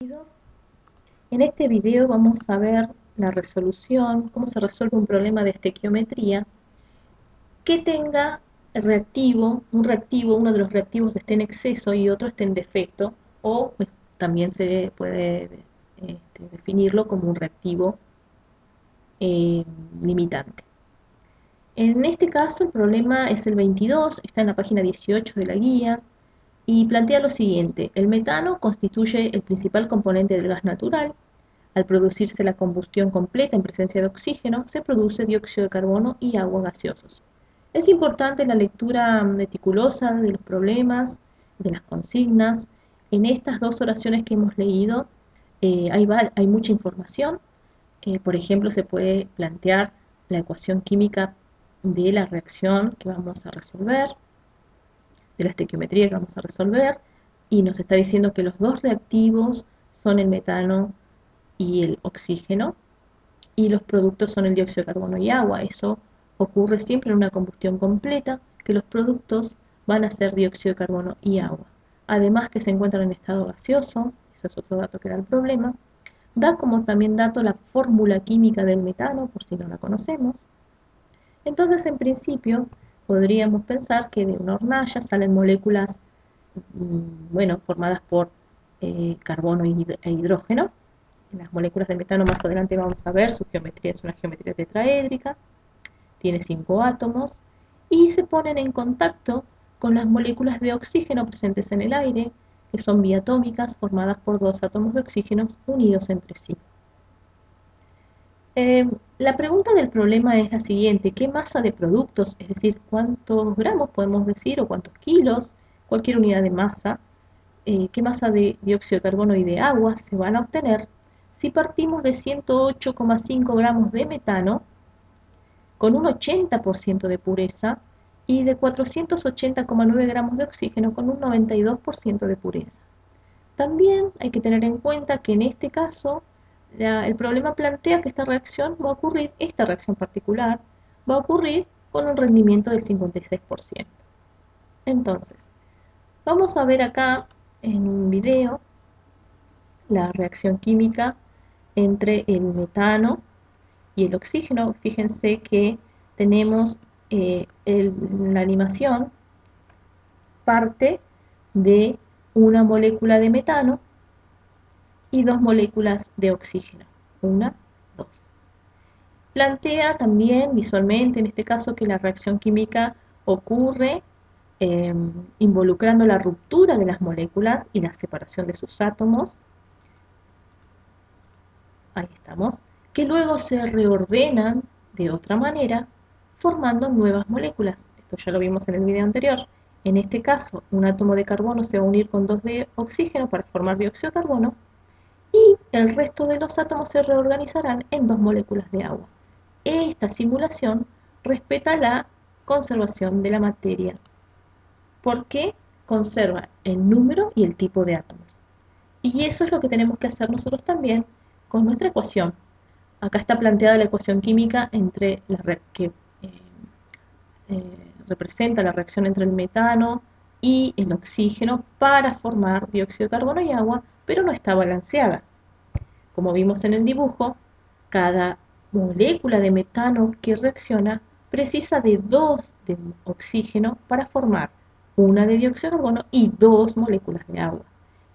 Bienvenidos. En este video vamos a ver la resolución, cómo se resuelve un problema de estequiometría que tenga uno de los reactivos esté en exceso y otro esté en defecto, o también se puede definirlo como un reactivo eh, limitante. En este caso el problema es el 22, está en la página 18 de la guía y plantea lo siguiente: el metano constituye el principal componente del gas natural. Al producirse la combustión completa en presencia de oxígeno, se produce dióxido de carbono y agua gaseosos. Es importante la lectura meticulosa de los problemas, de las consignas. En estas dos oraciones que hemos leído hay mucha información. Por ejemplo, se puede plantear la ecuación química de la reacción que vamos a resolver, de la estequiometría que vamos a resolver, y nos está diciendo que los dos reactivos son el metano y el oxígeno, y los productos son el dióxido de carbono y agua. Eso ocurre siempre en una combustión completa, que los productos van a ser dióxido de carbono y agua. Además que se encuentran en estado gaseoso, ese es otro dato que da el problema. Da como también dato la fórmula química del metano, por si no la conocemos. Entonces, en principio, podríamos pensar que de una hornalla salen moléculas, formadas por carbono e hidrógeno. En las moléculas de metano más adelante vamos a ver, su geometría es una geometría tetraédrica, tiene 5 átomos, y se ponen en contacto con las moléculas de oxígeno presentes en el aire, que son biatómicas formadas por 2 átomos de oxígeno unidos entre sí. La pregunta del problema es la siguiente: ¿qué masa de productos, es decir, cuántos gramos podemos decir, o cuántos kilos, cualquier unidad de masa, qué masa de dióxido de carbono y de agua se van a obtener si partimos de 108,5 gramos de metano con un 80% de pureza y de 480,9 gramos de oxígeno con un 92% de pureza? También hay que tener en cuenta que en este caso el problema plantea que esta reacción particular, va a ocurrir con un rendimiento del 56%. Entonces, vamos a ver acá en un video la reacción química entre el metano y el oxígeno. Fíjense que tenemos la animación parte de una molécula de metano y 2 moléculas de oxígeno. Una, dos. Plantea también visualmente, en este caso, que la reacción química ocurre involucrando la ruptura de las moléculas y la separación de sus átomos. Ahí estamos. Que luego se reordenan de otra manera, formando nuevas moléculas. Esto ya lo vimos en el video anterior. En este caso, un átomo de carbono se va a unir con 2 de oxígeno para formar dióxido de carbono, y el resto de los átomos se reorganizarán en 2 moléculas de agua. Esta simulación respeta la conservación de la materia, porque conserva el número y el tipo de átomos. Y eso es lo que tenemos que hacer nosotros también con nuestra ecuación. Acá está planteada la ecuación química que representa la reacción entre el metano y el oxígeno para formar dióxido de carbono y agua, pero no está balanceada. Como vimos en el dibujo, cada molécula de metano que reacciona precisa de 2 de oxígeno para formar una de dióxido de carbono y 2 moléculas de agua,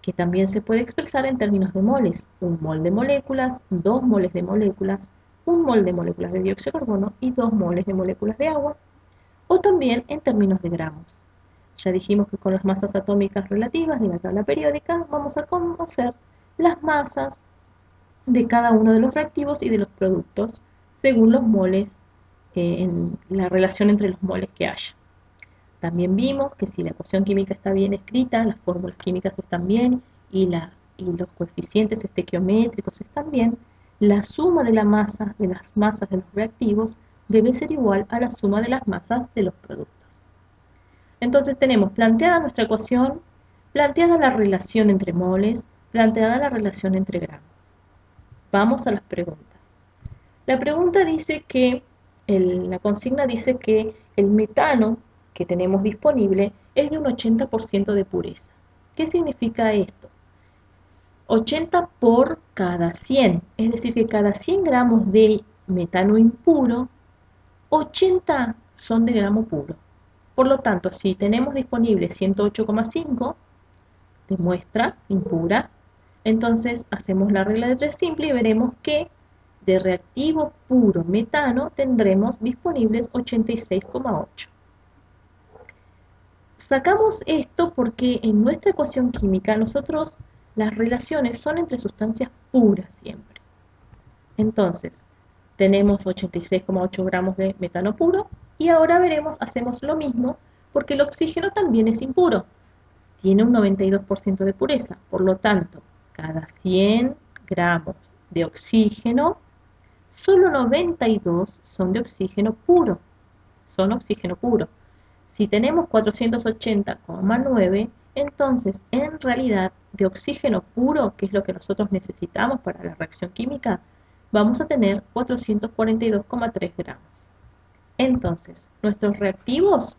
que también se puede expresar en términos de moles: 1 mol de moléculas, 2 moles de moléculas, 1 mol de moléculas de dióxido de carbono y 2 moles de moléculas de agua, o también en términos de gramos. Ya dijimos que con las masas atómicas relativas de la tabla periódica vamos a conocer las masas de cada uno de los reactivos y de los productos según los moles, en la relación entre los moles que haya. También vimos que si la ecuación química está bien escrita, las fórmulas químicas están bien y los coeficientes estequiométricos están bien, la suma de las masas de los reactivos debe ser igual a la suma de las masas de los productos. Entonces tenemos planteada nuestra ecuación, planteada la relación entre moles, planteada la relación entre gramos. Vamos a las preguntas. La pregunta dice que, la consigna dice que el metano que tenemos disponible es de un 80% de pureza. ¿Qué significa esto? 80 por cada 100, es decir, que cada 100 gramos de metano impuro, 80 son de gramo puro. Por lo tanto, si tenemos disponible 108,5 de muestra impura, entonces hacemos la regla de 3 simple y veremos que de reactivo puro metano tendremos disponibles 86,8. Sacamos esto porque en nuestra ecuación química nosotros las relaciones son entre sustancias puras siempre. Entonces, tenemos 86,8 gramos de metano puro y ahora veremos, hacemos lo mismo porque el oxígeno también es impuro. Tiene un 92% de pureza, por lo tanto, cada 100 gramos de oxígeno, solo 92 son de oxígeno puro, son oxígeno puro. Si tenemos 480,9, entonces en realidad de oxígeno puro, que es lo que nosotros necesitamos para la reacción química, vamos a tener 442,3 gramos. Entonces, nuestros reactivos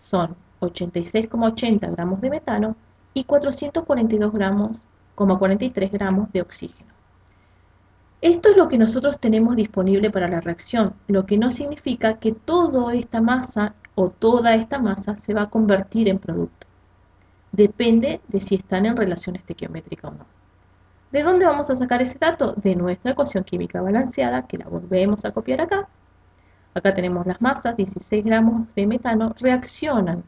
son 86,80 gramos de metano y 442,43 gramos de oxígeno. Esto es lo que nosotros tenemos disponible para la reacción, lo que no significa que toda esta masa o toda esta masa se va a convertir en producto. Depende de si están en relación estequiométrica o no. ¿De dónde vamos a sacar ese dato? De nuestra ecuación química balanceada, que la volvemos a copiar acá. Acá tenemos las masas, 16 gramos de metano, reaccionan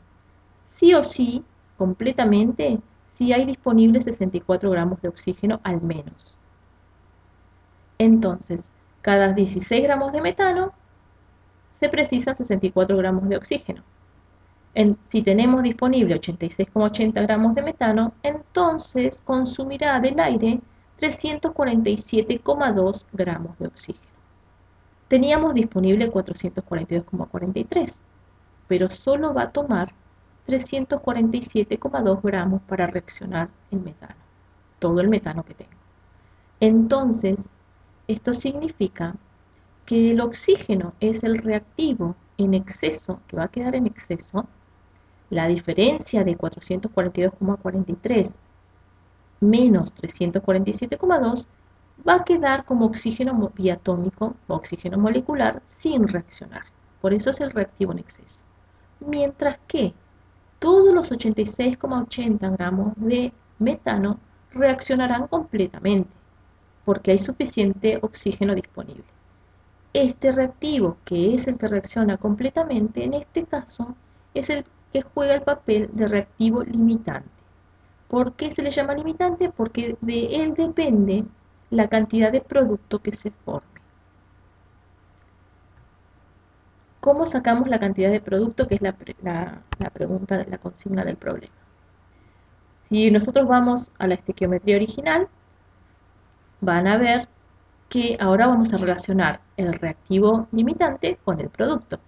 sí o sí, completamente, si hay disponibles 64 gramos de oxígeno al menos. Entonces, cada 16 gramos de metano se precisan 64 gramos de oxígeno. Si tenemos disponible 86,80 gramos de metano, entonces consumirá del aire 347,2 gramos de oxígeno. Teníamos disponible 442,43, pero solo va a tomar 347,2 gramos para reaccionar el metano, todo el metano que tengo. Entonces, esto significa que el oxígeno es el reactivo en exceso, que va a quedar en exceso. La diferencia de 442,43 menos 347,2 va a quedar como oxígeno diatómico o oxígeno molecular sin reaccionar. Por eso es el reactivo en exceso. Mientras que todos los 86,80 gramos de metano reaccionarán completamente, porque hay suficiente oxígeno disponible. Este reactivo, que es el que reacciona completamente, en este caso es el que juega el papel de reactivo limitante. ¿Por qué se le llama limitante? Porque de él depende la cantidad de producto que se forme. ¿Cómo sacamos la cantidad de producto? Que es la pregunta, la consigna del problema. Si nosotros vamos a la estequiometría original, van a ver que ahora vamos a relacionar el reactivo limitante con el producto.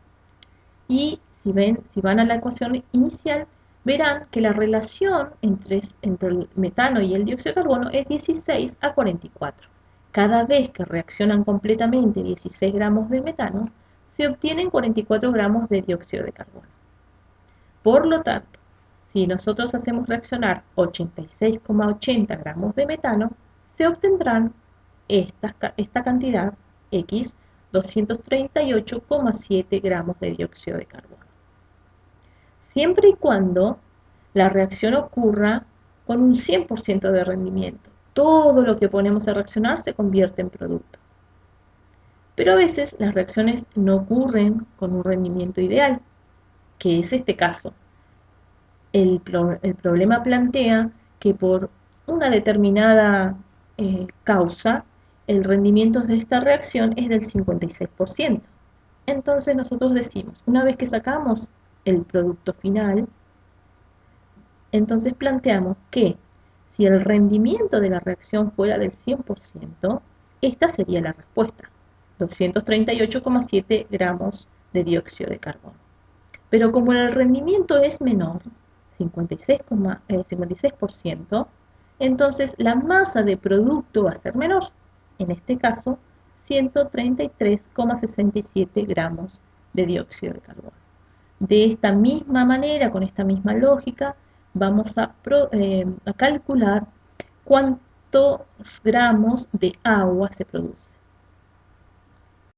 Y si van a la ecuación inicial, verán que la relación entre el metano y el dióxido de carbono es 16 a 44. Cada vez que reaccionan completamente 16 gramos de metano, se obtienen 44 gramos de dióxido de carbono. Por lo tanto, si nosotros hacemos reaccionar 86,80 gramos de metano, se obtendrán esta cantidad X, 238,7 gramos de dióxido de carbono. Siempre y cuando la reacción ocurra con un 100% de rendimiento. Todo lo que ponemos a reaccionar se convierte en producto. Pero a veces las reacciones no ocurren con un rendimiento ideal, que es este caso. El problema plantea que por una determinada causa, el rendimiento de esta reacción es del 56%. Entonces nosotros decimos, una vez que sacamos el producto final, entonces planteamos que si el rendimiento de la reacción fuera del 100%, esta sería la respuesta, 238,7 gramos de dióxido de carbono. Pero como el rendimiento es menor, 56%, entonces la masa de producto va a ser menor, en este caso 133,67 gramos de dióxido de carbono. De esta misma manera, con esta misma lógica, vamos a calcular cuántos gramos de agua se produce.